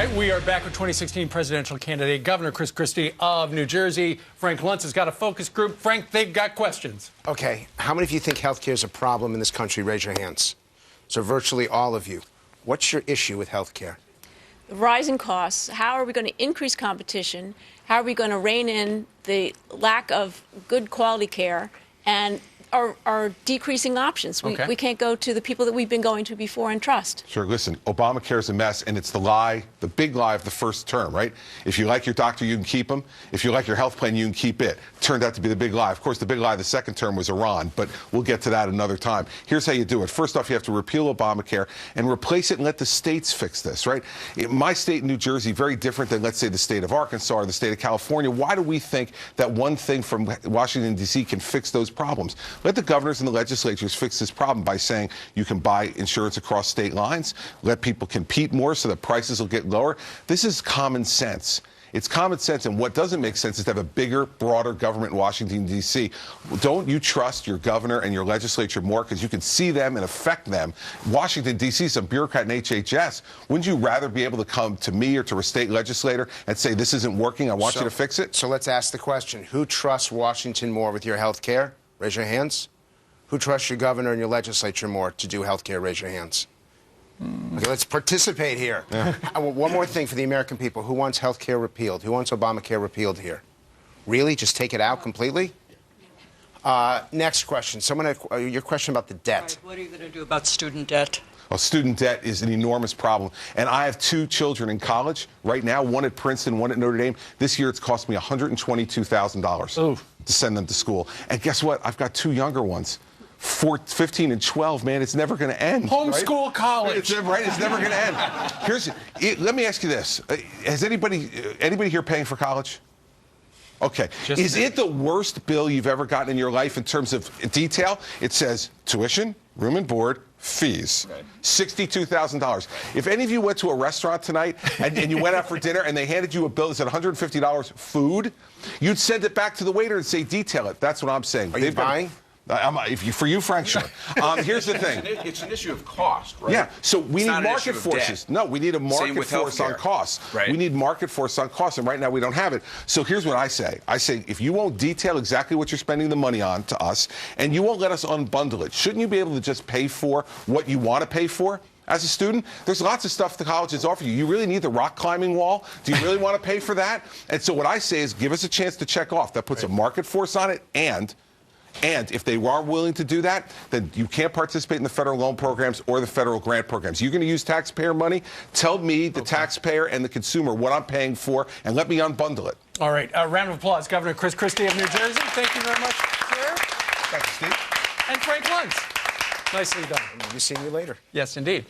right, we are back with 2016 presidential candidate Governor Christie of New Jersey. Frank Luntz has got a focus group. Frank, they've got questions. Okay, how many of you think health care is a problem in this country? Raise your hands. So virtually all of you. What's your issue with health care? The rising costs. How are we going to increase competition? How are we going to rein in the lack of good quality care and our decreasing options? We can't go to the people that we've been going to before and trust. Sure. Listen, Obamacare's a mess, and it's the lie, the big lie of the first term, right? If you like your doctor, you can keep him. If you like your health plan, you can keep it. Turned out to be the big lie. Of course, the big lie of the second term was Iran, but we'll get to that another time. Here's how you do it. First off, you have to repeal Obamacare and replace it and let the states fix this, right? My state, New Jersey, very different than, let's say, the state of Arkansas or the state of California. Why do we think that one thing from Washington, D.C. can fix those problems? Let the governors and the legislatures fix this problem by saying you can buy insurance across state lines, let people compete more so that prices will get lower. This is common sense. It's common sense, and what doesn't make sense is to have a bigger, broader government in Washington, D.C. Don't you trust your governor and your legislature more because you can see them and affect them? Washington, D.C. is a bureaucrat in HHS. Wouldn't you rather be able to come to me or to a state legislator and say, this isn't working, I want you to fix it? So let's ask the question. Who trusts Washington more with your health care? Raise your hands. Who trusts your governor and your legislature more to do health care? Raise your hands. Okay, let's participate here. Yeah. One more thing for the American people. Who wants health care repealed? Who wants Obamacare repealed here? Really? Just take it out completely? Next question. Someone had your question about the debt. Right. What are you going to do about student debt? Well, student debt is an enormous problem. And I have two children in college right now, one at Princeton, one at Notre Dame. This year it's cost me $122,000 to send them to school. And guess what? I've got two younger ones. 15 and 12, man, it's never going to end. Homeschool college. It's never going to end. Let me ask you this. Has anybody here paying for college? Okay. Is it the worst bill you've ever gotten in your life in terms of detail? It says tuition, room and board, fees. $62,000. If any of you went to a restaurant tonight and you went out for dinner and they handed you a bill that said $150 food, you'd send it back to the waiter and say, detail it. That's what I'm saying. Are you buying? For you, Frank, sure. Here's the thing. It's an issue of cost, right? Yeah, so we need market forces. No, we need a market force on costs. Right. We need market force on costs, and right now we don't have it. So here's what I say. I say, if you won't detail exactly what you're spending the money on to us, and you won't let us unbundle it, shouldn't you be able to just pay for what you want to pay for? As a student, there's lots of stuff the colleges offer you. You really need the rock climbing wall? Do you really want to pay for that? And so what I say is give us a chance to check off. That puts a market force on it, and if they are willing to do that, then you can't participate in the federal loan programs or the federal grant programs. You're going to use taxpayer money? Tell me, the taxpayer and the consumer, what I'm paying for, and let me unbundle it. All right. A round of applause, Governor Christie of New Jersey. Thank you very much, sir. Thanks, Steve. And Frank Luntz. Nicely done. We'll be seeing you later. Yes, indeed.